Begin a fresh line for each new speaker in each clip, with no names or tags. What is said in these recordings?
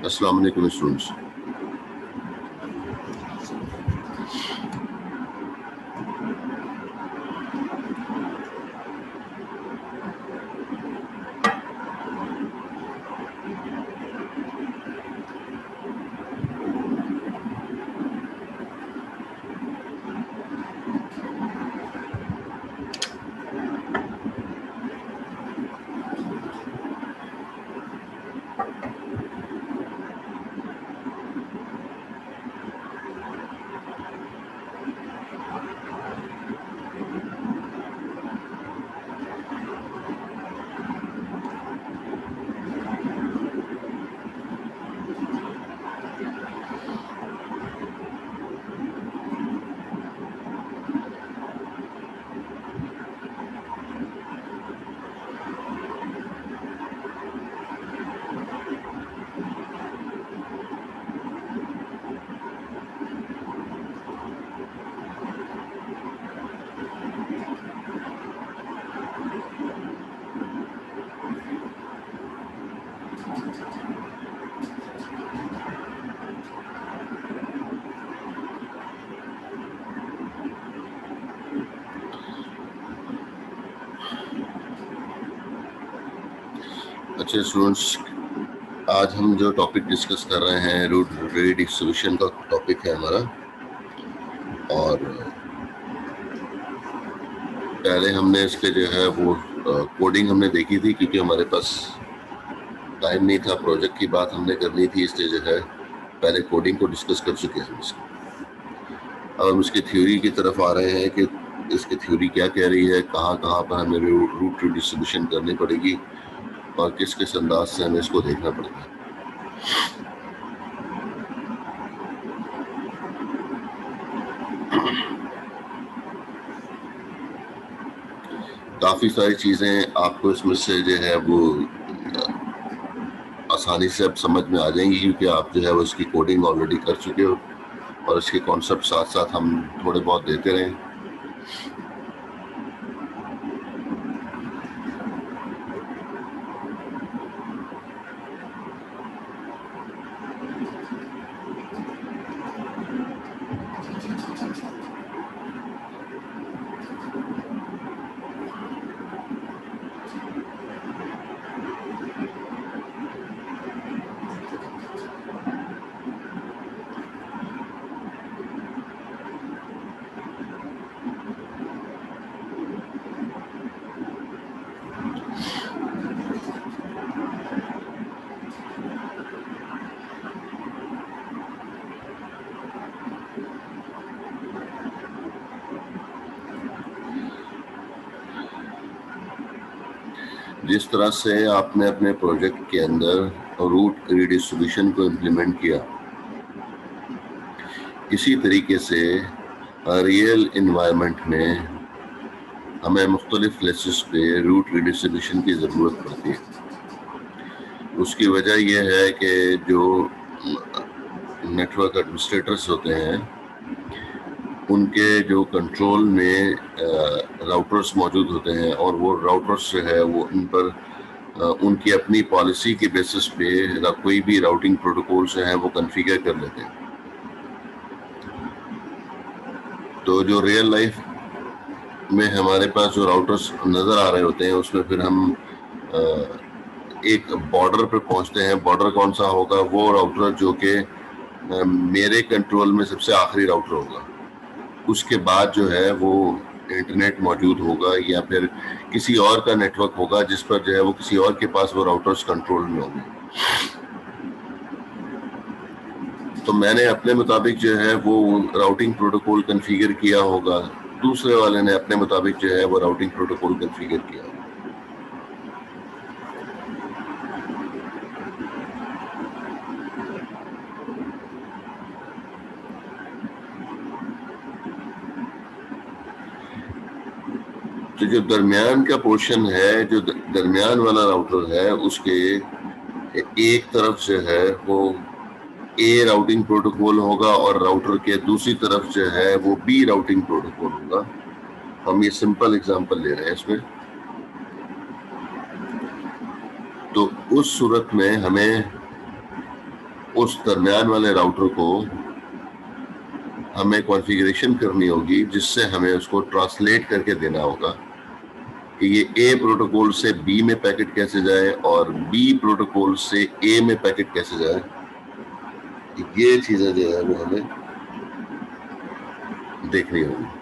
अस्सलाम वालेकुम स्टूडेंट्स। अच्छा स्टूडेंट्स, आज हम जो टॉपिक डिस्कस कर रहे हैं रूट रीडिस्ट्रीब्यूशन का टॉपिक है हमारा। और पहले हमने इसके जो है वो कोडिंग हमने देखी थी, क्योंकि हमारे पास टाइम नहीं था, प्रोजेक्ट की बात हमने करनी थी, इसलिए जो है पहले कोडिंग को डिस्कस कर चुके हैं इसको। अब हम इसकी थ्योरी की तरफ आ रहे हैं कि इसकी थ्योरी क्या कह रही है, कहाँ कहाँ पर हमें रूट रीडिस्ट्रीब्यूशन करनी पड़ेगी और किस किस अंदाज से हमें इसको देखना पड़ेगा। काफ़ी सारी चीज़ें आपको इसमें से जो है वो आसानी से अब समझ में आ जाएंगी, क्योंकि आप जो है वो इसकी कोडिंग ऑलरेडी कर चुके हो और इसके कॉन्सेप्ट साथ साथ हम थोड़े बहुत देते रहें। जिस तरह से आपने अपने प्रोजेक्ट के अंदर रूट रीडिस्ट्रीब्यूशन को इम्प्लीमेंट किया, इसी तरीके से रियल इन्वायरमेंट में हमें मुख्तलिफ प्लेसेस पे रूट रीडिस्ट्रीब्यूशन की ज़रूरत पड़ती है। उसकी वजह यह है कि जो नेटवर्क एडमिनिस्ट्रेटर्स होते हैं, उनके जो कंट्रोल में राउटर्स मौजूद होते हैं, और वो राउटर्स जो है वो इन पर उनकी अपनी पॉलिसी के बेसिस पे कोई भी राउटिंग प्रोटोकॉल जो है वो कॉन्फ़िगर कर लेते हैं। तो जो रियल लाइफ में हमारे पास जो राउटर्स नज़र आ रहे होते हैं, उसमें फिर हम एक बॉर्डर पे पहुंचते हैं। बॉर्डर कौन सा होगा? वो राउटर जो कि मेरे कंट्रोल में सबसे आखिरी राउटर होगा। उसके बाद जो है वो इंटरनेट मौजूद होगा, या फिर किसी और का नेटवर्क होगा जिस पर जो है वो किसी और के पास वो राउटर्स कंट्रोल में होंगे। तो मैंने अपने मुताबिक जो है वो राउटिंग प्रोटोकॉल कॉन्फ़िगर किया होगा, दूसरे वाले ने अपने मुताबिक जो है वो राउटिंग प्रोटोकॉल कॉन्फ़िगर किया होगा। तो जो दरमियान का पोर्शन है, जो दरमियान वाला राउटर है, उसके एक तरफ जो है वो ए राउटिंग प्रोटोकॉल होगा और राउटर के दूसरी तरफ जो है वो बी राउटिंग प्रोटोकॉल होगा। हम ये सिंपल एग्जांपल ले रहे हैं इसमें। तो उस सूरत में हमें उस दरमियान वाले राउटर को हमें कॉन्फ़िगरेशन करनी होगी, जिससे हमें उसको ट्रांसलेट करके देना होगा कि ये ए प्रोटोकॉल से बी में पैकेट कैसे जाए और बी प्रोटोकॉल से ए में पैकेट कैसे जाए। ये चीजें जो है वो हमें देखनी होगी।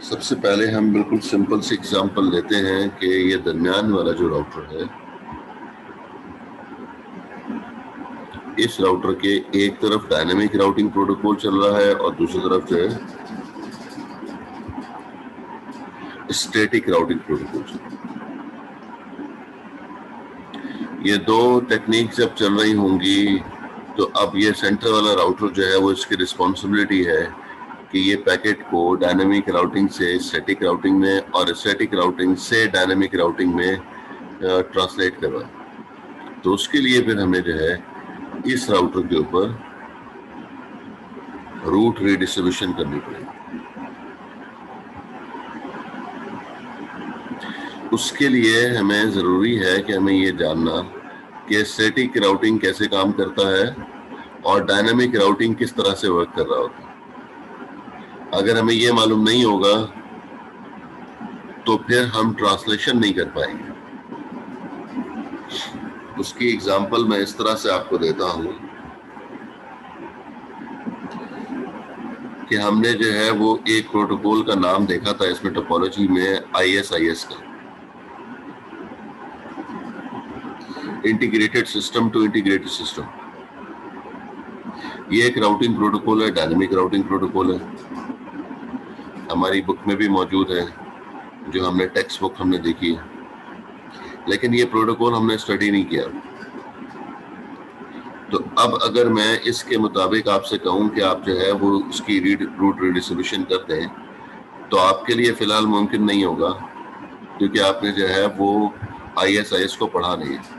सबसे पहले हम बिल्कुल सिंपल सी एग्जांपल लेते हैं कि ये दरमियान वाला जो राउटर है, इस राउटर के एक तरफ डायनेमिक राउटिंग प्रोटोकॉल चल रहा है और दूसरी तरफ जो है स्टैटिक राउटिंग प्रोटोकॉल चल रहा है। ये दो टेक्निक जब चल रही होंगी तो अब ये सेंटर वाला राउटर जो है वो इसकी रिस्पॉन्सिबिलिटी है कि ये पैकेट को डायनेमिक राउटिंग से स्टैटिक राउटिंग में और स्टैटिक राउटिंग से डायनेमिक राउटिंग में ट्रांसलेट करवाए। तो उसके लिए फिर हमें जो है इस राउटर के ऊपर रूट रीडिस्ट्रीब्यूशन करनी पड़ेगी। उसके लिए हमें ज़रूरी है कि हमें ये जानना कि स्टैटिक राउटिंग कैसे काम करता है और डायनेमिक राउटिंग किस तरह से वर्क कर रहा होता है। अगर हमें ये मालूम नहीं होगा तो फिर हम ट्रांसलेशन नहीं कर पाएंगे। उसकी एग्जांपल मैं इस तरह से आपको देता हूं कि हमने जो है वो एक प्रोटोकॉल का नाम देखा था इसमें टोपोलॉजी में ISIS का, integrated system to integrated system. ये एक राउटिंग प्रोटोकॉल है, डायनेमिक राउटिंग प्रोटोकॉल है, हमारी बुक में भी मौजूद है, जो हमने टेक्स्ट बुक हमने देखी है, लेकिन ये प्रोटोकॉल हमने स्टडी नहीं किया। तो अब अगर मैं इसके मुताबिक आपसे कहूं कि आप जो है वो उसकी रूट रीडिस्ट्रीब्यूशन कर दें तो आपके लिए फिलहाल मुमकिन नहीं होगा, क्योंकि आपने जो है वो ISIS को पढ़ा नहीं है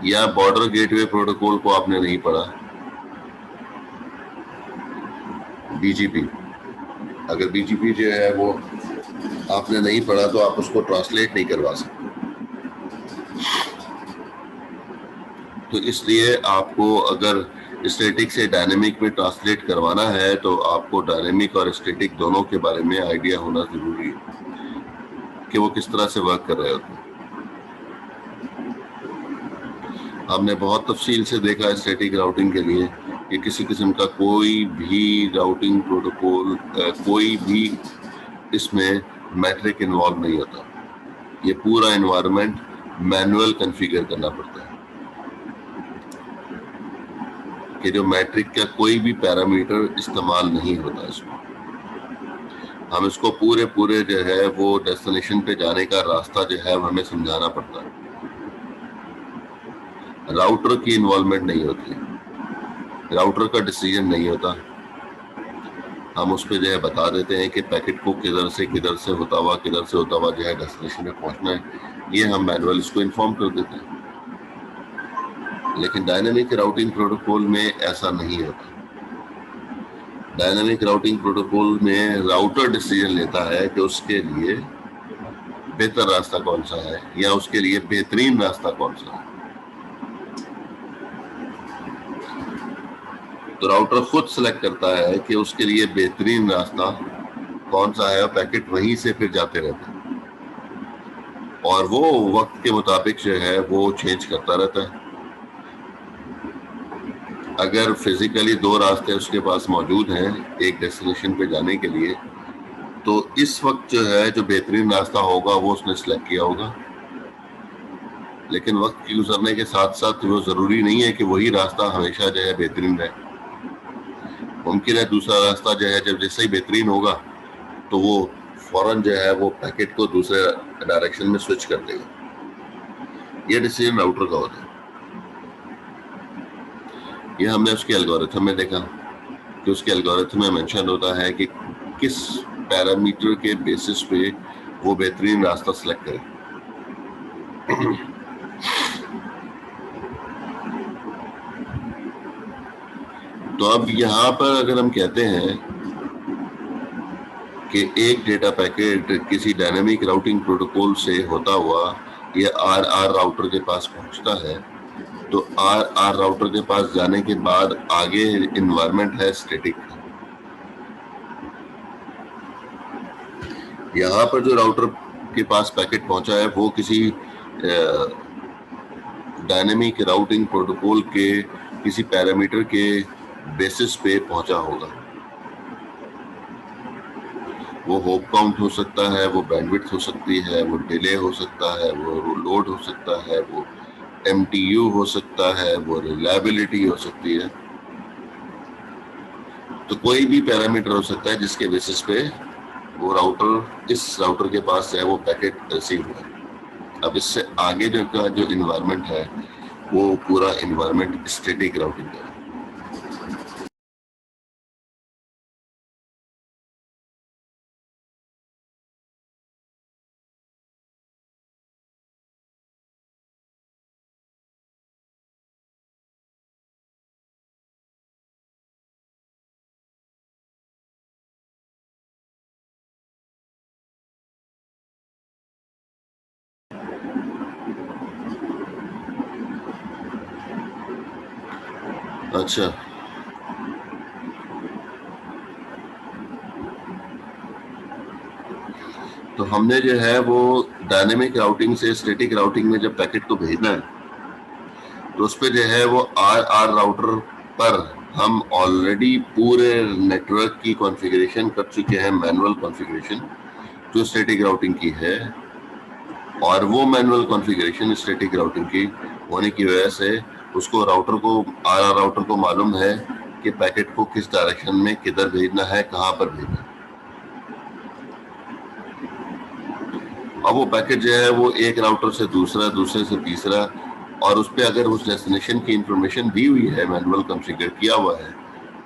या बॉर्डर गेटवे प्रोटोकॉल को आपने नहीं पढ़ा, BGP। अगर BGP जो है वो आपने नहीं पढ़ा तो आप उसको ट्रांसलेट नहीं करवा सकते। तो इसलिए आपको अगर स्टैटिक से डायनेमिक में ट्रांसलेट करवाना है तो आपको डायनेमिक और स्टैटिक दोनों के बारे में आइडिया होना जरूरी है कि वो किस तरह से वर्क कर रहे होते हैं। हमने बहुत तफसील से देखा है स्टैटिक राउटिंग के लिए कि किसी किस्म का कोई भी राउटिंग प्रोटोकॉल, कोई भी इसमें मैट्रिक इन्वॉल्व नहीं होता। ये पूरा एनवायरनमेंट मैनुअल कॉन्फ़िगर करना पड़ता है कि जो मैट्रिक का कोई भी पैरामीटर इस्तेमाल नहीं होता इसमें। हम इसको पूरे जो है वो डेस्टिनेशन पे जाने का रास्ता जो है हमें समझाना पड़ता है। राउटर की इन्वॉल्वमेंट नहीं होती, राउटर का डिसीजन नहीं होता। हम उस पर जो है बता देते हैं कि पैकेट को किधर से होता हुआ जो है डेस्टिनेशन में पहुंचना है, ये हम मैनुअल इसको इन्फॉर्म कर देते हैं। लेकिन डायनेमिक राउटिंग प्रोटोकॉल में ऐसा नहीं होता। डायनेमिक राउटिंग प्रोटोकॉल में राउटर डिसीजन लेता है कि उसके लिए बेहतर रास्ता कौन सा है या उसके लिए बेहतरीन रास्ता कौन सा है। तो राउटर खुद सेलेक्ट करता है कि उसके लिए बेहतरीन रास्ता कौन सा है और पैकेट वहीं से फिर जाते रहते हैं और वो वक्त के मुताबिक जो है वो चेंज करता रहता है। अगर फिजिकली दो रास्ते उसके पास मौजूद हैं एक डेस्टिनेशन पे जाने के लिए, तो इस वक्त जो है जो बेहतरीन रास्ता होगा वो उसने सिलेक्ट किया होगा। लेकिन वक्त की गुजरने के साथ साथ वो जरूरी नहीं है कि वही रास्ता हमेशा जो है बेहतरीन रहे। मुमकिन है दूसरा रास्ता जो है जब जैसे ही बेहतरीन होगा तो वो फौरन जो है वो पैकेट को दूसरे डायरेक्शन में स्विच कर देगा। ये डिसीजन राउटर का होता है। ये हमने उसके एल्गोरिथम में देखा कि उसके एल्गोरिथम में मेंशन होता है कि किस पैरामीटर के बेसिस पे वो बेहतरीन रास्ता सिलेक्ट करे। तो अब यहाँ पर अगर हम कहते हैं कि एक डेटा पैकेट किसी डायनामिक राउटिंग प्रोटोकॉल से होता हुआ ये आर राउटर के पास पहुंचता है, तो आर राउटर के पास जाने के बाद आगे इन्वायरमेंट है स्टैटिक। यहाँ पर जो राउटर के पास पैकेट पहुंचा है वो किसी डायनेमिक राउटिंग प्रोटोकॉल के किसी पैरामीटर के बेसिस पे पहुंचा होगा। वो होप काउंट हो सकता है, वो बैंडविड्थ हो सकती है, वो डिले हो सकता है, वो लोड हो सकता है, वो MTU हो सकता है, वो रिलायबिलिटी हो सकती है। तो कोई भी पैरामीटर हो सकता है जिसके बेसिस पे वो राउटर इस राउटर के पास है वो पैकेट रिसीव हुआ। अब इससे आगे जो का जो इन्वायरमेंट है वो पूरा इन्वायरमेंट स्टैटिक राउटिंग का है। अच्छा, तो हमने जो है वो डायनेमिक राउटिंग से स्टैटिक राउटिंग में जब पैकेट को भेजना है तो उस पर जो है वो आर राउटर पर हम ऑलरेडी पूरे नेटवर्क की कॉन्फ़िगरेशन कर चुके हैं, मैनुअल कॉन्फ़िगरेशन जो स्टैटिक राउटिंग की है। और वो मैनुअल कॉन्फ़िगरेशन स्टैटिक राउटिंग की होने की वजह से उसको राउटर को आर राउटर को मालूम है कि पैकेट को किस डायरेक्शन में किधर भेजना है, कहाँ पर भेजना है। अब वो पैकेट जो है वो एक राउटर से दूसरा, दूसरे से तीसरा, और उस पर अगर उस डेस्टिनेशन की इंफॉर्मेशन दी हुई है, मैनुअल कॉन्फ़िगर किया हुआ है,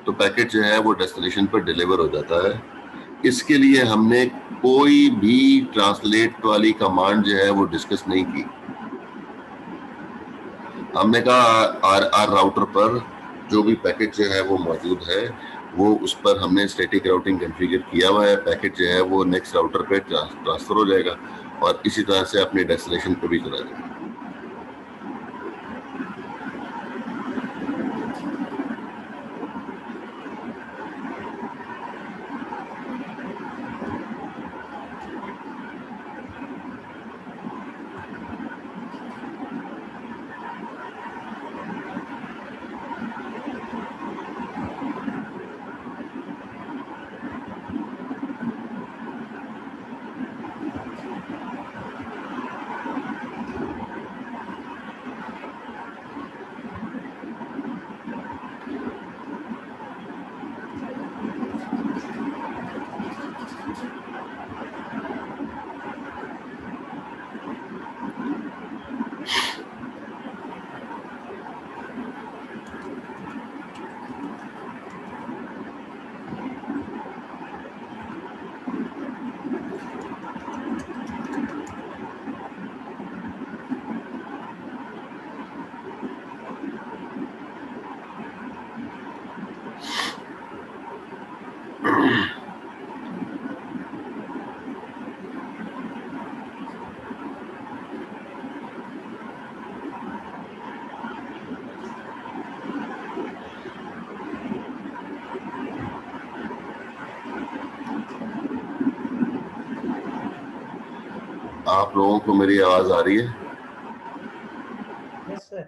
तो पैकेट जो है वो डेस्टिनेशन पर डिलीवर हो जाता है। इसके लिए हमने कोई भी ट्रांसलेट वाली कमांड जो है वो डिस्कस नहीं की। हमने कहा आर आर राउटर पर जो भी पैकेट जो है वो मौजूद है वो उस पर हमने स्टैटिक राउटिंग कॉन्फ़िगर किया हुआ है। पैकेट जो है वो नेक्स्ट राउटर पे ट्रांसफर हो जाएगा और इसी तरह से अपने डेस्टिनेशन पे भी चला जाएगा। आप लोगों को मेरी आवाज आ रही है?
Yes sir.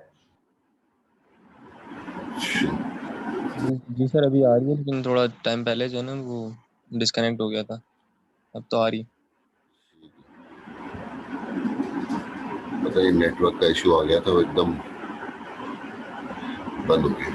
जी सर अभी आ रही है, लेकिन थोड़ा टाइम पहले जो है ना वो डिस्कनेक्ट हो गया था, अब तो आ रही।
पता नहीं नेटवर्क का इशू आ गया था, वो एकदम बंद हो गया।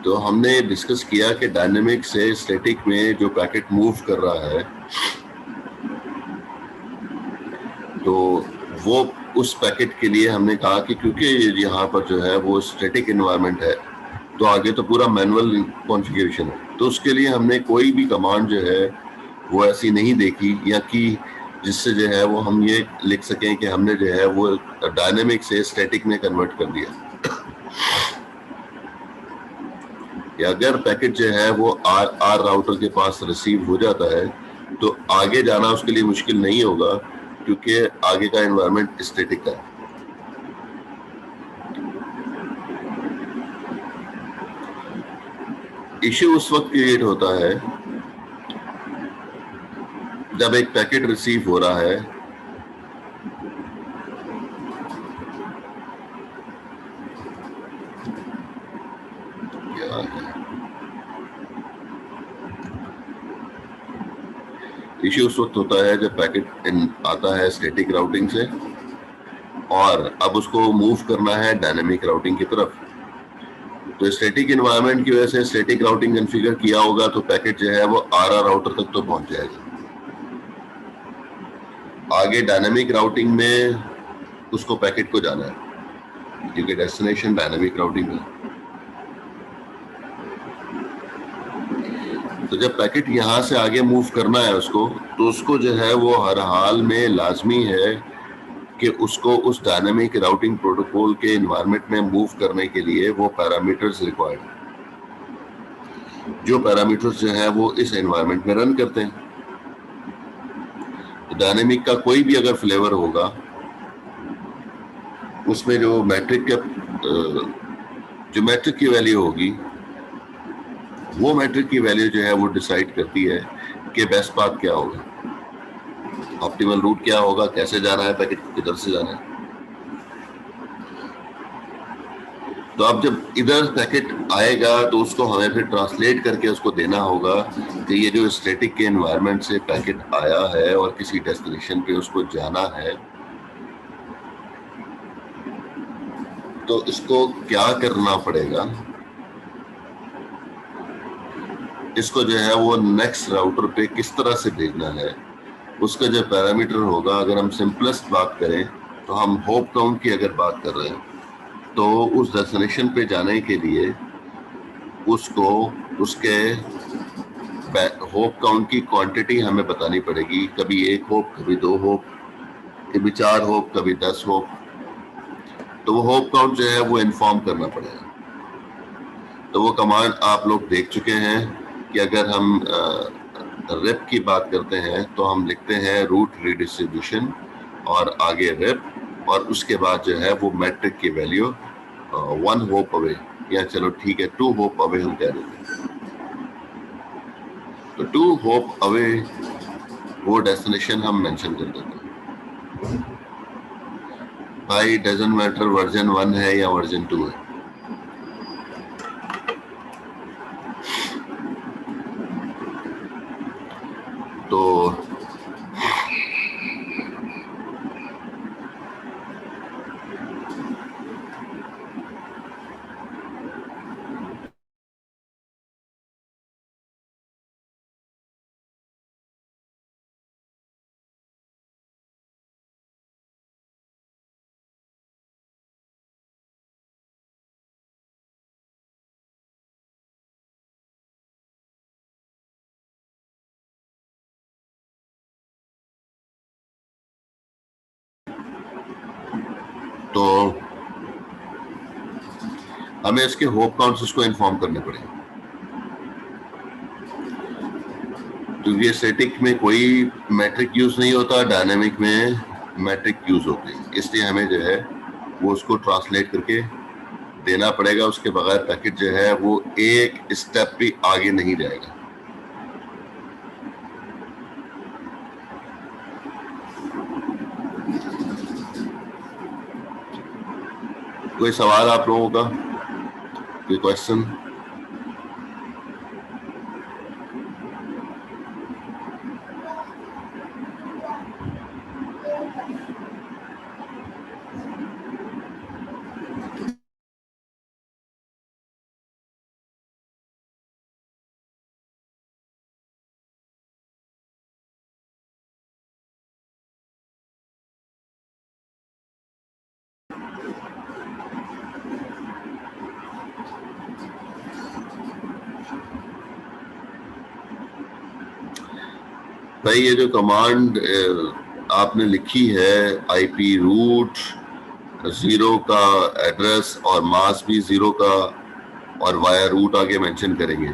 तो हमने डिस्कस किया कि डायनेमिक से स्टैटिक में जो पैकेट मूव कर रहा है, तो वो उस पैकेट के लिए हमने कहा कि क्योंकि यहाँ पर जो है वो स्टैटिक एनवायरनमेंट है, तो आगे तो पूरा मैनुअल कॉन्फ़िगरेशन है, तो उसके लिए हमने कोई भी कमांड जो है वो ऐसी नहीं देखी या कि जिससे जो है वो हम ये लिख सकें कि हमने जो है वो डायनेमिक से स्टैटिक में कन्वर्ट कर दिया। या अगर पैकेट जो है वो आर राउटर के पास रिसीव हो जाता है तो आगे जाना उसके लिए मुश्किल नहीं होगा, क्योंकि आगे का एनवायरनमेंट स्टैटिक का है। इश्यू उस वक्त क्रिएट होता है जब एक पैकेट रिसीव हो रहा है इश्यू उस वक्त होता है जब पैकेट आता है स्टैटिक राउटिंग से और अब उसको मूव करना है डायनेमिक राउटिंग की तरफ। तो स्टैटिक एनवायरनमेंट की वजह से स्टैटिक राउटिंग कॉन्फ़िगर किया होगा तो पैकेट जो है वो आर राउटर तक तो पहुंच जाएगा। आगे डायनेमिक राउटिंग में उसको पैकेट को जाना है क्योंकि डेस्टिनेशन डायनेमिक राउटिंग है। तो जब पैकेट यहाँ से आगे मूव करना है उसको, तो उसको जो है वो हर हाल में लाजमी है कि उसको उस डायनेमिक राउटिंग प्रोटोकॉल के एनवायरनमेंट में मूव करने के लिए वो पैरामीटर्स रिक्वायर्ड है, जो पैरामीटर्स जो है वो इस एनवायरनमेंट में रन करते हैं। तो डायनेमिक का कोई भी अगर फ्लेवर होगा उसमें जो मैट्रिक की वैल्यू होगी, वो मैट्रिक की वैल्यू जो है वो डिसाइड करती है कि बेस्ट पाथ क्या होगा, ऑप्टिमल रूट क्या होगा, कैसे जाना है पैकेट, किधर से जाना है। तो अब जब इधर पैकेट आएगा तो उसको हमें फिर ट्रांसलेट करके उसको देना होगा कि ये जो स्टैटिक के एनवायरनमेंट से पैकेट आया है और किसी डेस्टिनेशन पे उसको जाना है, तो इसको क्या करना पड़ेगा, इसको जो है वो नेक्स्ट राउटर पे किस तरह से भेजना है, उसका जो पैरामीटर होगा। अगर हम सिंपलेस्ट बात करें तो हम होप काउंट की अगर बात कर रहे हैं तो उस डेस्टिनेशन पे जाने के लिए उसको उसके होप काउंट की क्वांटिटी हमें बतानी पड़ेगी। कभी 1 होप, कभी 2 होप, कभी 4 होप, कभी 10 होप। तो वो होप काउंट जो है वो इन्फॉर्म करना पड़ेगा। तो वो कमांड आप लोग देख चुके हैं कि अगर हम रिप की बात करते हैं तो हम लिखते हैं रूट रीडिस्ट्रीब्यूशन और आगे रिप और उसके बाद जो है वो मैट्रिक की वैल्यू 1 होप अवे, या चलो ठीक है 2 होप अवे हम कह देते हैं। तो 2 होप अवे वो डेस्टिनेशन हम मेंशन कर देते हैं। भाई डजंट मैटर वर्जन 1 है या वर्जन 2 है। तो तो हमें इसके होप काउंट्स उसको इन्फॉर्म करने पड़ेंगे, क्योंकि स्टैटिक में कोई मैट्रिक यूज नहीं होता, डायनेमिक में मैट्रिक यूज होते हैं, इसलिए हमें जो है वो उसको ट्रांसलेट करके देना पड़ेगा। उसके बगैर पैकेट जो है वो एक स्टेप भी आगे नहीं जाएगा। कोई सवाल आप लोगों का, कोई क्वेश्चन? भाई ये जो कमांड आपने लिखी है, आईपी रूट, जीरो का एड्रेस और मास भी जीरो का, और वाया रूट आगे मेंशन करेंगे।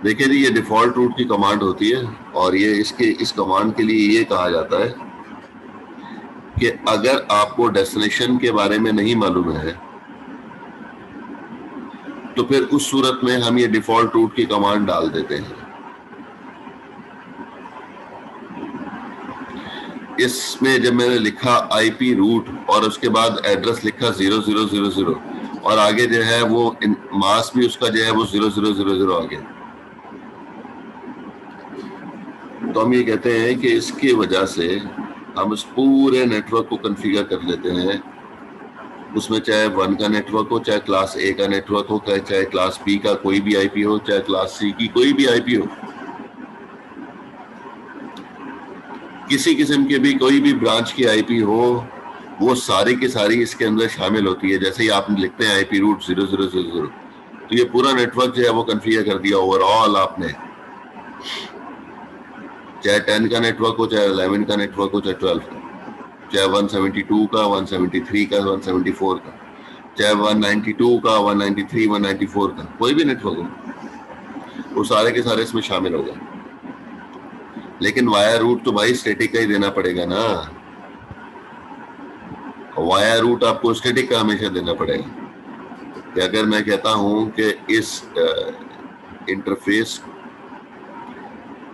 देखिए जी, ये डिफॉल्ट रूट की कमांड होती है, और ये इस कमांड के लिए ये कहा जाता है कि अगर आपको डेस्टिनेशन के बारे में नहीं मालूम है तो फिर उस सूरत में हम ये डिफॉल्ट रूट की कमांड डाल देते हैं। इसमें जब मैंने लिखा आईपी रूट और उसके बाद एड्रेस लिखा 0000 और आगे जो है वो मास भी उसका जो है वो 0000 आ गया, तो हम ये कहते हैं कि इसकी वजह से हम उस पूरे नेटवर्क को कॉन्फ़िगर कर लेते हैं। उसमें चाहे 1 का नेटवर्क हो, चाहे क्लास ए का नेटवर्क हो, चाहे क्लास बी का कोई भी आईपी हो, चाहे क्लास सी की कोई भी आईपी हो, किसी किस्म के भी कोई भी ब्रांच की आईपी हो, वो सारी की सारी इसके अंदर शामिल होती है। जैसे ही आप लिखते हैं आईपी रूट 0000 तो ये पूरा नेटवर्क जो है वो कॉन्फ़िगर कर दिया ओवरऑल आपने, चाहे 10 का नेटवर्क हो, चाहे 11 का नेटवर्क हो, चाहे 12 का, चाहे 172 का, 173 का, 174 का, चाहे 192 का, 193, 194 का, कोई भी नेटवर्क हो, वो सारे के सारे इसमें शामिल हो गए। लेकिन वाया रूट तो भाई स्टैटिक का ही देना पड़ेगा ना, वाया रूट आपको स्टैटिक का हमेशा देना पड़ेगा। कि अगर मैं कहता हूं कि इस इंटरफेस,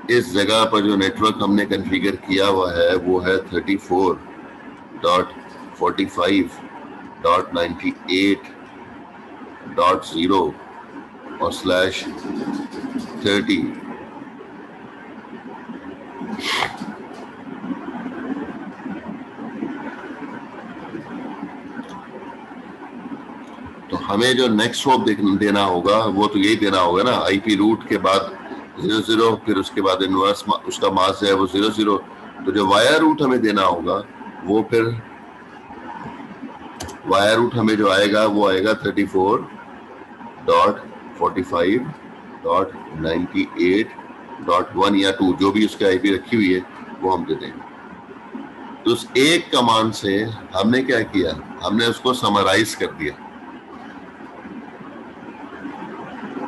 इस जगह पर जो नेटवर्क हमने कॉन्फ़िगर किया हुआ है वो है 34.45.98.0 और /30, तो हमें जो नेक्स्ट होप देना होगा वो तो यही देना होगा ना, आईपी रूट के बाद 00, फिर उसके बाद इनवर्स उसका मास है वो 00, तो जो वाया रूट हमें देना होगा वो फिर वाया रूट हमें जो आएगा वो आएगा 34.45.98.1 या 2, जो भी उसकी आईपी रखी हुई है वो हम दे देंगे। तो उस एक कमांड से हमने क्या किया, हमने उसको समराइज कर दिया।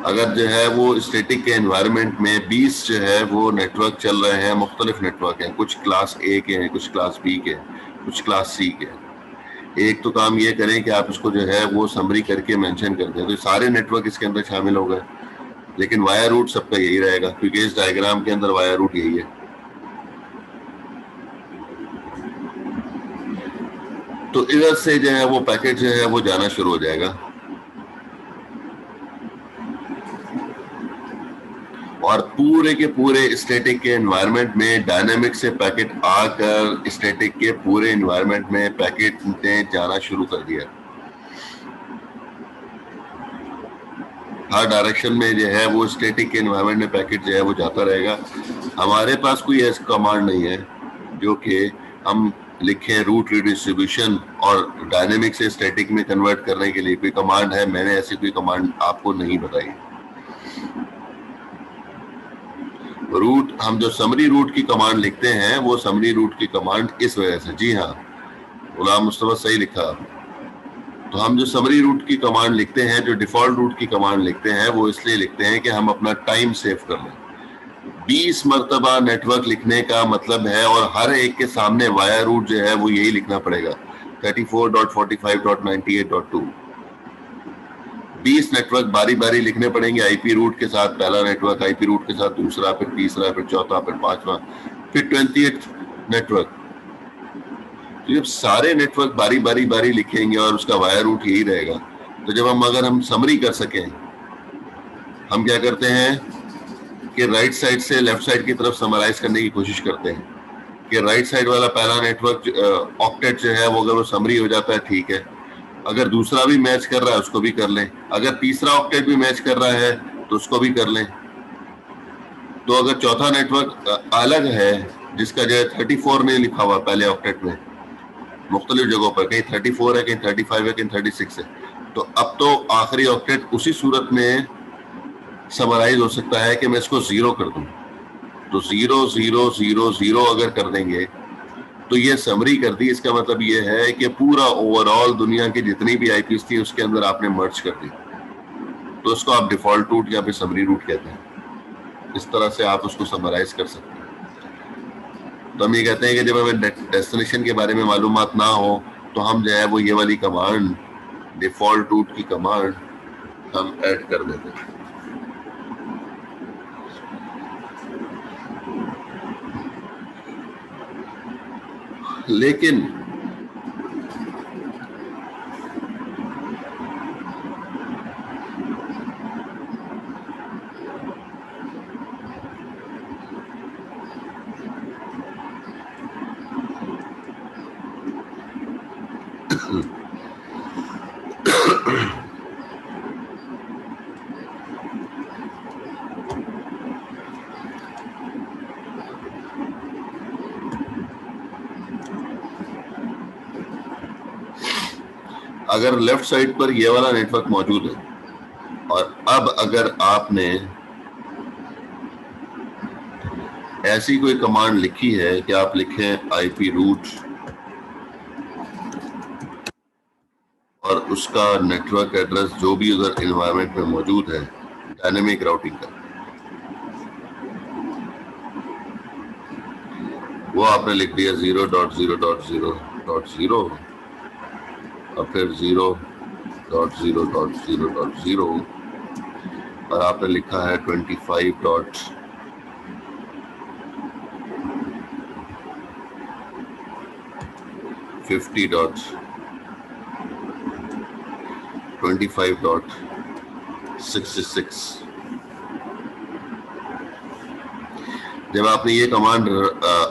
अगर जो है वो स्टैटिक के एनवायरनमेंट में 20 जो है वो नेटवर्क चल रहे हैं, मुख्तलिफ नेटवर्क हैं, कुछ क्लास ए के हैं, कुछ क्लास बी के, कुछ क्लास सी के, एक तो काम ये करें कि आप इसको जो है वो समरी करके मेंशन कर दें, तो सारे नेटवर्क इसके अंदर शामिल हो गए। लेकिन वाया रूट सबका यही रहेगा, क्योंकि इस डायग्राम के अंदर वाया रूट यही है। तो इधर से जो है वो पैकेट जो है वो जाना शुरू हो जाएगा, और पूरे के पूरे स्टैटिक के एनवायरनमेंट में डायनामिक से पैकेट आकर स्टैटिक के पूरे एनवायरनमेंट में पैकेट ने जाना शुरू कर दिया। हर डायरेक्शन में जो है वो स्टैटिक के एनवायरनमेंट में पैकेट जो है वो जाता रहेगा। हमारे पास कोई ऐसा कमांड नहीं है जो कि हम लिखें रूट रिडिस्ट्रीब्यूशन और डायनेमिक से स्टैटिक में कन्वर्ट करने के लिए कोई कमांड है, मैंने ऐसी कोई कमांड आपको नहीं बताई। रूट, हम जो समरी रूट की कमांड लिखते हैं वो समरी रूट की कमांड इस वजह से, जी हाँ गुलाम मुस्तफा सही लिखा, तो हम जो समरी रूट की कमांड लिखते हैं, जो डिफॉल्ट रूट की कमांड लिखते हैं, वो इसलिए लिखते हैं कि हम अपना टाइम सेव कर लें। 20 मरतबा नेटवर्क लिखने का मतलब है, और हर एक के सामने वाया रूट जो है वो यही लिखना पड़ेगा, 34.45.98.2। 20 नेटवर्क बारी बारी लिखने पड़ेंगे, आईपी रूट के साथ पहला नेटवर्क, आईपी रूट के साथ दूसरा, फिर तीसरा, फिर चौथा, फिर पांचवा, फिर 20th नेटवर्क। तो जब सारे नेटवर्क बारी बारी लिखेंगे और उसका वायर रूट यही रहेगा, तो जब अगर हम समरी कर सकें, हम क्या करते हैं कि राइट साइड से लेफ्ट साइड की तरफ समराइज करने की कोशिश करते हैं कि राइट साइड वाला पहला नेटवर्क ऑक्टेट जो है वो अगर वो समरी हो जाता है ठीक है, अगर दूसरा भी मैच कर रहा है उसको भी कर लें, अगर तीसरा ऑक्टेट भी मैच कर रहा है तो उसको भी कर लें। तो अगर चौथा नेटवर्क अलग है जिसका जो है 34 नहीं लिखा हुआ पहले ऑक्टेट में, मुख्तलिफ जगहों पर कहीं 34 है, कहीं 35 है, कहीं 36 है, तो अब तो आखिरी ऑक्टेट उसी सूरत में समराइज हो सकता है कि मैं इसको 0 कर दूं। तो 0 0 0 0 अगर कर देंगे तो ये समरी कर दी। इसका मतलब ये है कि पूरा ओवरऑल दुनिया की जितनी भी आईपीस थी उसके अंदर आपने मर्ज कर दी, तो उसको आप डिफॉल्ट रूट या फिर समरी रूट कहते हैं। इस तरह से आप उसको समराइज कर सकते हैं। तो हम ये कहते हैं कि जब हमें डेस्टिनेशन के बारे में मालूमात ना हो तो हम जो है वो ये वाली कमांड, डिफॉल्ट रूट की कमांड हम ऐड कर देते हैं। लेकिन अगर लेफ्ट साइड पर ये वाला नेटवर्क मौजूद है और अब अगर आपने ऐसी कोई कमांड लिखी है कि आप लिखें आईपी रूट और उसका नेटवर्क एड्रेस जो भी उधर एनवायरनमेंट में मौजूद है डायनेमिक राउटिंग का, वो आपने लिख दिया 0.0.0.0 और फिर 0.0.0.0 और आपने लिखा है 25.66। जब आपने ये कमांड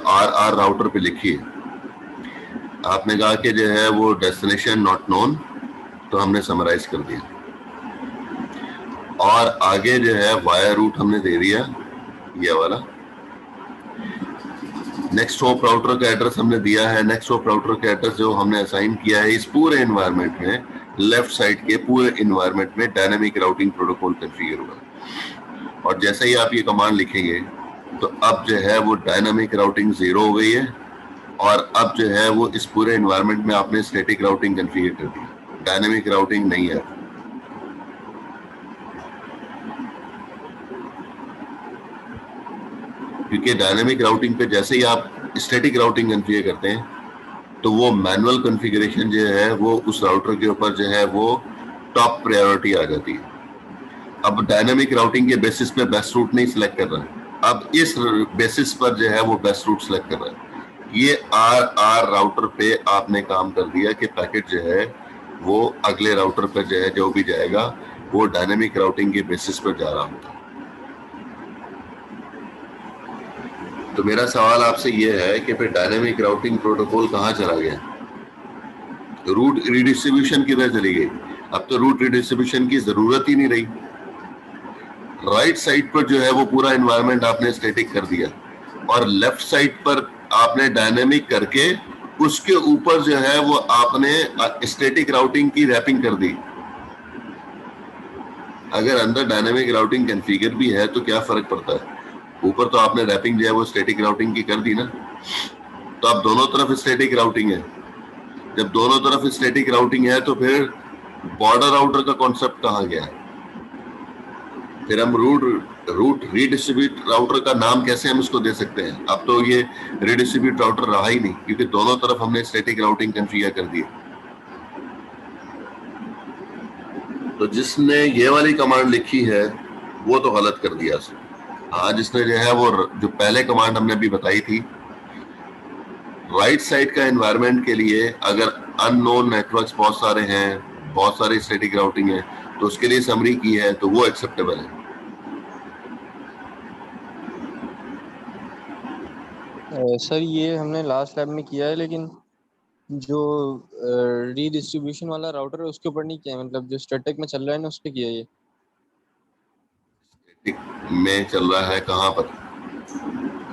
आर राउटर पे लिखी है, आपने कहा कि जो है वो डेस्टिनेशन नॉट नोन, तो हमने समराइज कर दिया और आगे जो है वायर रूट हमने दे दिया ये वाला। नेक्स्ट होप राउटर का एड्रेस हमने दिया है। नेक्स्ट होप राउटर का एड्रेस जो हमने असाइन किया है इस पूरे एनवायरनमेंट में, लेफ्ट साइड के पूरे एनवायरनमेंट में डायनामिक राउटिंग प्रोटोकॉल कॉन्फ़िगर हुआ। और जैसे ही आप ये कमांड लिखेंगे तो अब जो है वो डायनामिक राउटिंग 0 हो गई है और अब जो है वो इस पूरे एनवायरनमेंट में आपने स्टैटिक राउटिंग कॉन्फ़िगर कर दी, डायनामिक राउटिंग नहीं है। क्योंकि डायनामिक राउटिंग पे जैसे ही आप स्टैटिक राउटिंग कॉन्फ़िगर करते हैं तो वो मैनुअल कॉन्फ़िगरेशन जो है वो उस राउटर के ऊपर जो है वो टॉप प्रायोरिटी आ जाती है। अब डायनामिक राउटिंग के बेसिस पे बेस्ट रूट नहीं सिलेक्ट कर रहा है, अब इस बेसिस पर जो है वो बेस्ट रूट सिलेक्ट कर रहा है। ये आर राउटर पे आपने काम कर दिया कि पैकेट जो है वो अगले राउटर पर जो है जो भी जाएगा वो डायनामिक राउटिंग के बेसिस पर जा रहा होगा। तो मेरा सवाल आपसे ये है कि फिर डायनामिक राउटिंग प्रोटोकॉल कहाँ चला गया? रूट रिडिस्ट्रीब्यूशन किधर चली गई? अब तो रूट रिडिस्ट्रीब्यूशन की जरूरत ही नहीं रही। राइट साइड पर जो है वो पूरा एनवायरनमेंट आपने स्टैटिक कर दिया और लेफ्ट साइड पर आपने डायनेमिक करके उसके ऊपर जो है वो आपने स्टैटिक राउटिंग की रैपिंग कर दी। अगर अंदर डायनेमिक राउटिंग कॉन्फ़िगर भी है तो क्या फर्क पड़ता है? ऊपर तो आपने रैपिंग जो है वो स्टैटिक राउटिंग की कर दी ना, तो अब दोनों तरफ स्टैटिक राउटिंग है। जब दोनों तरफ स्टैटिक राउटिंग है तो फिर बॉर्डर राउटर का कॉन्सेप्ट कहाँ गया? फिर हम रूट रीडिस्ट्रीब्यूट राउटर का नाम कैसे हम इसको दे सकते हैं? अब तो ये रीडिस्ट्रीब्यूट राउटर रहा ही नहीं क्योंकि दोनों तरफ हमने स्टैटिक राउटिंग कॉन्फ़िगर कर दी। तो जिसने ये वाली कमांड लिखी है वो तो गलत कर दिया उसने। हाँ, जिसने जो है वो जो पहले कमांड हमने अभी बताई थी राइट साइड का एनवायरनमेंट के लिए अगर अननोन नेटवर्क्स बहुत सारे हैं, बहुत सारी स्टैटिक राउटिंग है, तो उसके लिए समरी की है तो वो एक्सेप्टेबल है।
सर ये हमने लास्ट लैब में किया है, लेकिन जो रीडिस्ट्रीब्यूशन वाला राउटर है उसके ऊपर नहीं किया है, मतलब जो स्टैटिक में चल रहा है ना उस पे किया है ये।
स्टैटिक में चल रहा है कहाँ पर?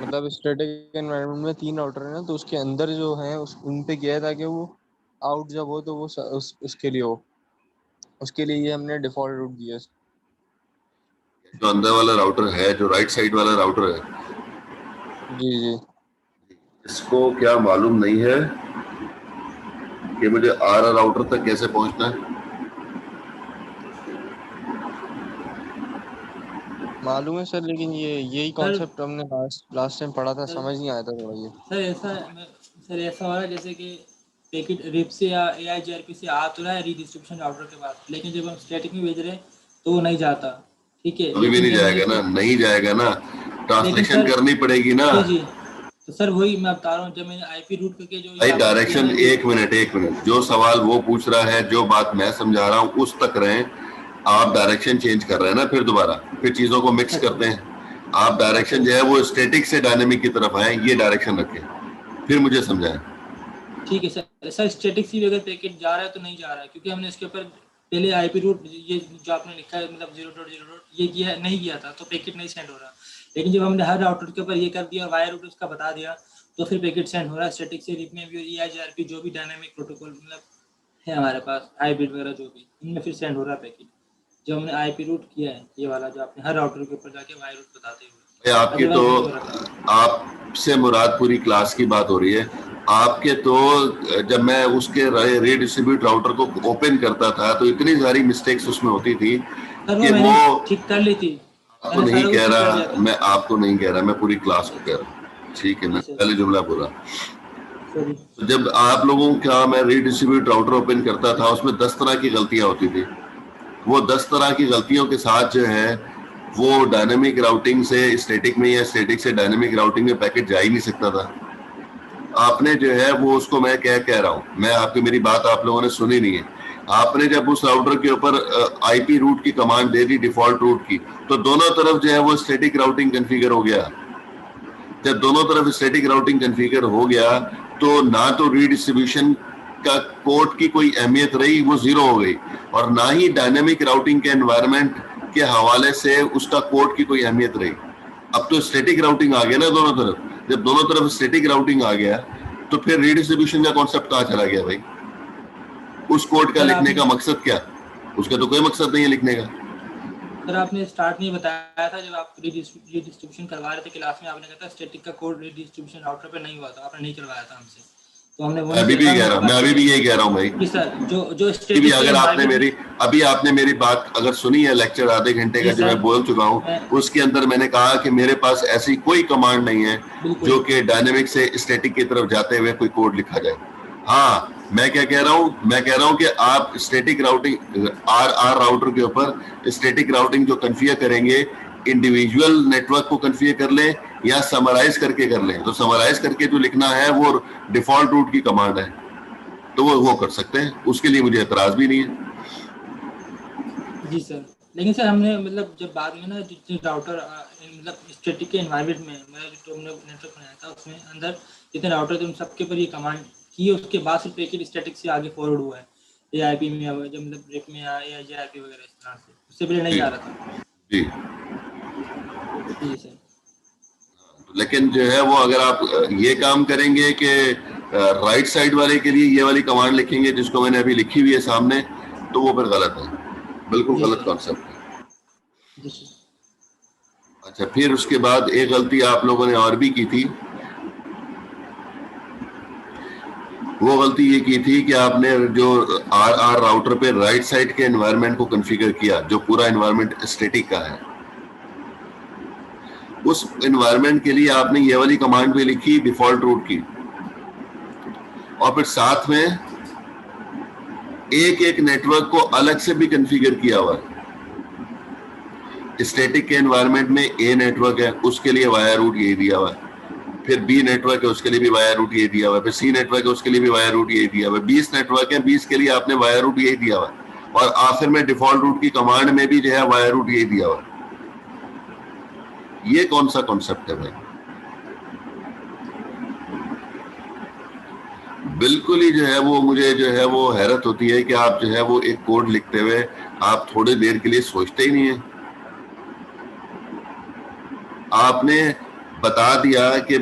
मतलब स्टैटिक एनवायरनमेंट में 3 राउटर है ना, तो उसके अंदर जो है उन पे किया है ताकि वो आउट जब हो तो वो उसके लिए हो, उसके लिए ये हमने डिफॉल्ट रूट दिया है।
जो अंदर वाला राउटर है, जो राइट साइड वाला राउटर है,
जी जी।
इसको क्या मालूम नहीं है कि मुझे आर राउटर तक कैसे पहुंचना है?
मालूम है सर, लेकिन ये यही
सर
कॉन्सेप्ट हमने लास्ट टाइम पढ़ा था,
सर
समझ नहीं आया था थोड़ा ये।
सर ऐसा सर ऐसा हो रहा है जैसे कि पैकेट रिप से या AIGRP से आ तो रहा है रीडिस्ट्रीब्यूशन राउटर के बाद, लेकिन जब हम स्टैटिक में भेज रहे हैं तो वो नहीं जाता। ठीक है,
अभी भी
लेकिन
नहीं
जब हमने
जाएगा ना, नहीं जाएगा ना,
लेकिन
ट्रांसलेशन
सर
करनी पड़ेगी ना।
जी जी, तो सर वही मैं बता रहा हूँ, जब मैंने IP रूट करके जो ये
भाई
आपने किया
डायरेक्शन,
ना
एक मिनट, जो सवाल वो पूछ रहा है, जो बात मैं समझा रहा हूँ उस तक रहें। आप डायरेक्शन चेंज कर रहे हैं ना, फिर चीजों को मिक्स करते हैं। आप डायरेक्शन जो है वो स्टैटिक से डायनेमिक की तरफ आए, ये डायरेक्शन रखें, फिर मुझे समझाएं।
ठीक है सर। सर स्टैटिक से भी अगर पैकेट जा रहा है तो नहीं जा रहा है, क्योंकि हमने इसके ऊपर पहले IP रूट ये जो आपने लिखा है मतलब 0.0 ये किया नहीं किया था, तो पैकेट नहीं सेंड हो रहा। लेकिन जब हमने हर राउटर के ऊपर ये कर दिया और वायर रूट उसका बता दिया, तो फिर पैकेट सेंड हो रहा है स्टैटिक से, रिप में भी और EIGRP जो भी डायनामिक प्रोटोकॉल मतलब है हमारे पास, हाइब्रिड वगैरह जो भी, इनमें फिर सेंड हो रहा है पैकेट। जो हमने IP रूट किया है ये वाला, जो आपने हर राउटर के ऊपर जाके वायर रूट बताते हुए,
आपकी तो,
अदरवाइज नहीं हो रहा था।
आपसे मुराद पूरी क्लास की बात हो रही है। आपके तो जब मैं उसके रीडिस्ट्रीब्यूट राउटर को ओपन करता था तो इतनी सारी मिस्टेक्स उसमें होती थी
सर वो
कि वो,
मैंने ठीक कर ली थी,
आपको
मैंने
नहीं
सारा कुछ
कह
ठीक कर दिया
रहा,
था।
मैं आपको नहीं कह रहा, मैं पूरी क्लास को कह रहा हूँ। ठीक है,
जी
मैं
सर,
पहले जुमला बोला।
सॉरी।
तो जब आप लोगों का मैं रीडिस्ट्रीब्यूट राउटर ओपन करता था उसमें 10 तरह की गलतियां होती थी। वो 10 तरह की गलतियों के साथ जो है वो डायनेमिक राउटिंग से स्टैटिक में या स्टैटिक से डायनेमिक राउटिंग में पैकेट जा ही नहीं सकता था। आपने जो है वो उसको, मैं क्या कह रहा हूँ, मैं आपकी, मेरी बात आप लोगों ने सुनी नहीं है। आपने जब उस राउटर के ऊपर IP रूट की कमांड दे दी, डिफॉल्ट रूट की, तो दोनों तरफ जो है वो स्टैटिक राउटिंग कन्फिगर हो गया। जब दोनों तरफ स्टैटिक राउटिंग कन्फिगर हो गया तो ना तो रीडिस्ट्रीब्यूशन का कोड की कोई अहमियत रही, वो जीरो हो गई, और ना ही डायनेमिक राउटिंग के एनवायरनमेंट के हवाले से उसका कोड की कोई अहमियत रही। अब तो स्टैटिक राउटिंग आ गया ना दोनों तरफ। जब दोनों तरफ स्टैटिक राउटिंग आ गया तो फिर रीडिस्ट्रीब्यूशन का कॉन्सेप्ट कहाँ चला गया भाई? उस कोड का
सर
लिखने
आपने
का मकसद क्या? उसका तो कोई मकसद नहीं है लिखने का।
सर आपने स्टार्ट में बताया था, जब आप रीडिस्ट्रीब्यूशन करवा रहे थे क्लास में, आपने कहा था स्टैटिक का कोड रीडिस्ट्रीब्यूशन राउटर पे नहीं हुआ था, आपने नहीं करवाया था हमसे, तो हमने वो
मैं
नहीं
अभी
किया
भी
था,
कह
हमने
रहा हूँ, मैं
बाकी
अभी भी यही कह रहा हूँ भाई।
जी सर, जो
अभी भी
स्टैटिक के
अगर आपने
एनवायरनमेंट
मेरी, अभी आपने मेरी बात अगर सुनी है, लेक्चर आधे घंटे का
जी
जो मैं
सर,
बोल चुका हूँ,
मैं
उसके अंदर मैंने कहा कि मेरे पास ऐसी कोई कमांड नहीं है
बिल्कुल
जो कि डायनेमिक से स्टैटिक की तरफ जाते हुए कोई कोड लिखा जाए। हाँ, मैं क्या कह रहा हूँ, मैं कह रहा हूँ कि आप स्टैटिक राउटिंग आर राउटर के ऊपर स्टैटिक राउटिंग जो कन्फिगर करेंगे, इंडिविजुअल नेटवर्क को कन्फिगर कर लें या समराइज करके कर लें। तो समराइज करके जो लिखना है वो डिफॉल्ट रूट की कमांड है, तो वो कर सकते हैं, उसके लिए मुझे एतराज भी नहीं है।
जी सर। लेकिन सर हमने मतलब जब बाद में ना जितने राउटर मतलब स्टैटिक के एनवायरनमेंट में मतलब जो हमने नेटवर्क बनाया था उसमें अंदर जितने राउटर थे उन सबके ऊपर ये कमांड की है, उसके बाद सिर्फ पैकेट स्टैटिक से आगे फॉरवर्ड हुआ है ARP में, जब मतलब रिप में या AIGRP वगैरह इस तरह से, उससे पहले नहीं
जी
जा रहा था।
जी।
जी सर।
लेकिन जो है वो अगर आप ये काम करेंगे कि राइट साइड वाले के लिए ये वाली कमांड लिखेंगे जिसको मैंने अभी लिखी हुई है सामने, तो वो फिर गलत है, बिल्कुल
जी
गलत
सर।
कॉन्सेप्ट है।
जी सर।
अच्छा, फिर उसके बाद एक गलती आप लोगों ने और भी की थी। वो गलती ये की थी कि आपने जो आर राउटर पे राइट साइड के एनवायरनमेंट को कॉन्फ़िगर किया, जो पूरा एनवायरनमेंट स्टैटिक का है, उस एनवायरनमेंट के लिए आपने ये वाली कमांड भी लिखी डिफॉल्ट रूट की, और फिर साथ में एक एक नेटवर्क को अलग से भी कॉन्फ़िगर किया हुआ है। स्टैटिक के एनवायरनमेंट में ए नेटवर्क है, उसके लिए वायर रूट यही दिया हुआ है। फिर बी नेटवर्क है उसके लिए भी वाया रूट ये दिया हुआ है, फिर सी नेटवर्क है उसके लिए भी वाया रूट ये दिया हुआ है, 20 नेटवर्क है, 20 के लिए आपने वाया रूट यही दिया हुआ है, और आखिर में डिफॉल्ट रूट की कमांड में भी जो है वाया रूट यही दिया हुआ है। ये कौन सा कॉन्सेप्ट है भाई? बिल्कुल ही जो है वो मुझे जो है वो हैरत होती है कि आप जो है वो एक कोड लिखते हुए आप थोड़ी देर के लिए सोचते ही नहीं है। आपने बता दिया कि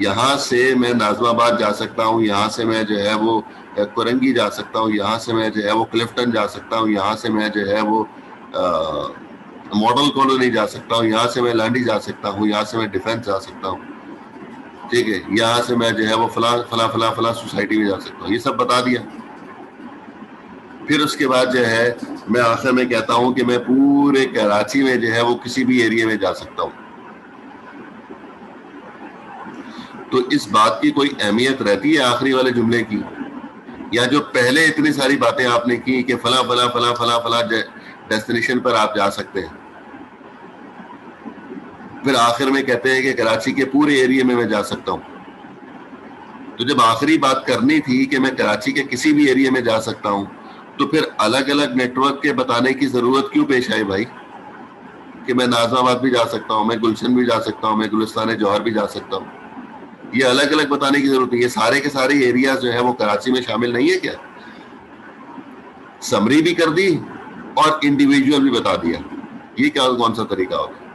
यहाँ से मैं नाजमाबाद जा सकता हूँ, यहाँ से मैं जो है वो कुरंगी जा सकता हूँ, यहाँ से मैं जो है वो क्लिफ्टन जा सकता हूँ, यहाँ से मैं जो है वो मॉडल कॉलोनी जा सकता हूँ, यहाँ से मैं लांडी जा सकता हूँ, यहाँ से मैं डिफेंस जा सकता हूँ, ठीक है, यहाँ से मैं जो है वो फला फला फला फला सोसाइटी में जा सकता हूँ, ये सब बता दिया। फिर उसके बाद जो है मैं आखिर में कहता हूँ कि मैं पूरे कराची में जो है वो किसी भी एरिया में जा सकता हूँ। तो इस बात की कोई अहमियत रहती है आखिरी वाले जुमले की, या जो पहले इतनी सारी बातें आपने की कि फला फला फला फला फला डेस्टिनेशन पर आप जा सकते हैं, फिर आखिर में कहते हैं कि कराची के पूरे एरिया में मैं जा सकता हूं। तो जब आखिरी बात करनी थी कि मैं कराची के किसी भी एरिया में जा सकता हूं, तो फिर अलग अलग नेटवर्क के बताने की जरूरत क्यों पेश आई भाई? कि मैं नाजमाबाद भी जा सकता हूं, मैं गुलशन भी जा सकता हूं, मैं गुलिस्तान जौहर भी जा सकता हूं, ये अलग अलग बताने की जरूरत नहीं है। सारे के सारे एरियाज जो है वो कराची में शामिल नहीं है क्या? समरी भी कर दी और इंडिविजुअल भी बता दिया, ये क्या कौन सा तरीका होगा?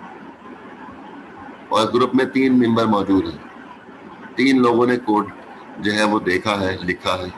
और ग्रुप में 3 मेंबर मौजूद हैं, 3 लोगों ने कोड जो है वो देखा है, लिखा है,